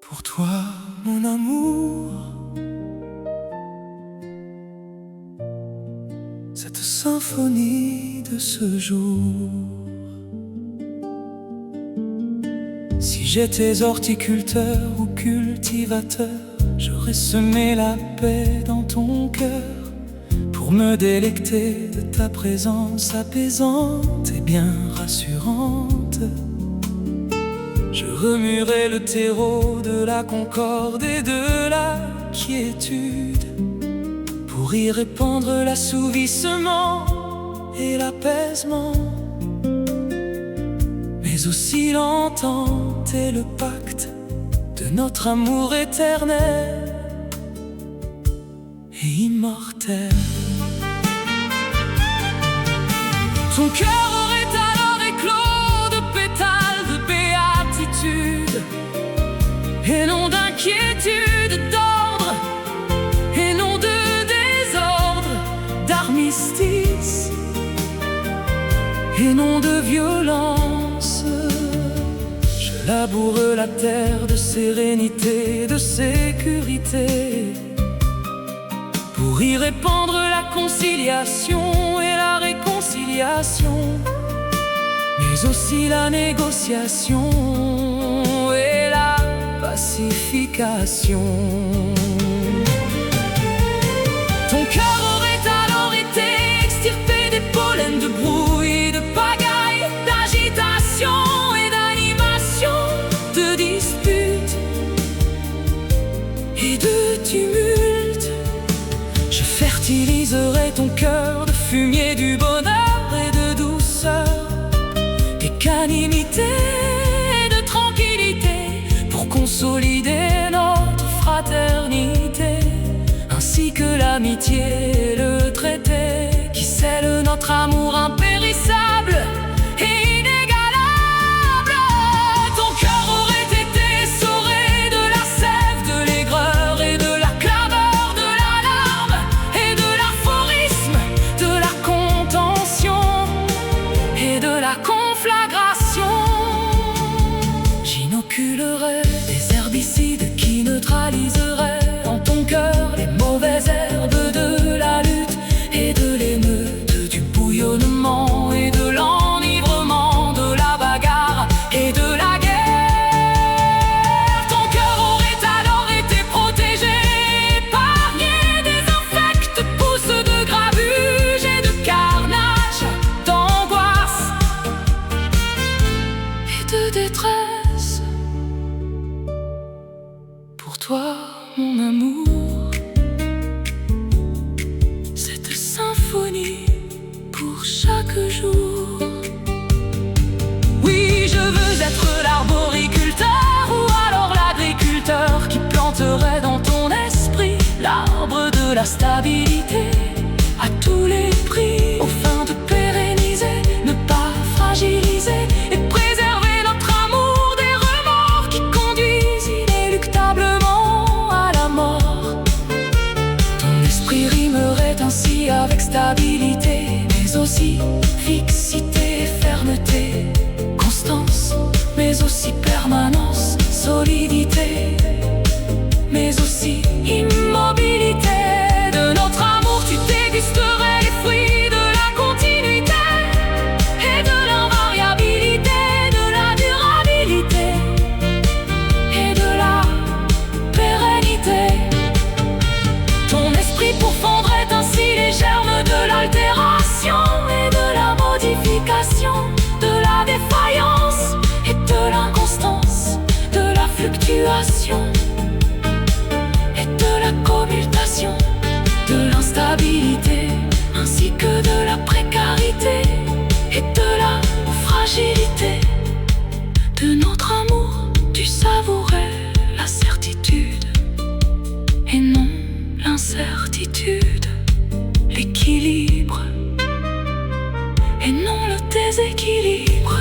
Pour toi, mon amour, cette symphonie de ce jour. Si j'étais horticulteur ou cultivateur, j'aurais semé la paix dans ton cœur pour me délecter de ta présence apaisante et bien rassurante. Je remuerai le terreau de la concorde et de la quiétude pour y répandre l'assouvissement et l'apaisement, mais aussi l'entente et le pacte de notre amour éternel et immortel. Ton cœur aurait alors éclos de pétales de béatitude et non d'inquiétude, d'ordre et non de désordre, d'armistice et non de violence. Je laboure la terre de sérénité, de sécurité, pour y répandre la conciliation et la réconciliation, mais aussi la négociation et la pacification. Ton cœur aurait alors été extirpé des pollens de brouille, de pagaille, d'agitation et d'animation, de disputes et de tumulte. Je fertiliserai ton cœur de fumier du bonheur et de douceur, d'équanimité et de tranquillité, pour consolider notre fraternité, ainsi que l'amitié et le traité qui scellent notre amour impérissable et inégalable. Ton cœur aurait été essoré de la sève, de l'aigreur et de la clameur, de l'alarme et de l'aphorisme, de la contention et de la conflagration. J'inoculerai des herbicides qui neutraliseraient en ton cœur les mauvaises herbes de la lutte et de l'émeute, du bouillonnement et de l'enivrement, de la bagarre et de la guerre. Ton cœur aurait alors été protégé, épargné des infectes pousses de grabuge et de carnage, d'angoisse et de détresse. Pour toi, mon amour, cette symphonie pour chaque jour. Oui, je veux être l'arboriculteur ou alors l'agriculteur qui planterait dans ton esprit l'arbre de la stabilité à tous les prix, au fin de pérenniser, ne pas fragiliser et préserver notre amour des remords qui conduisent inéluctablement à la mort. Ton esprit rimerait ainsi avec stabilité, mais aussi fixité et fermeté, constance, mais aussi permanence, solidité, mais aussi immobilité. De notre amour, tu dégusterais les fruits de la continuité et de l'invariabilité, de la durabilité et de la pérennité. Ton esprit pourfendrait ainsi les germes de l'altération et de la modification, de la défaillance et de l'inconstance, de la fluctuation et de la commutation, de l'instabilité ainsi que de la précarité et de la fragilité. De notre amour, tu savourais la certitude et non l'incertitude, l'équilibre et non le déséquilibre.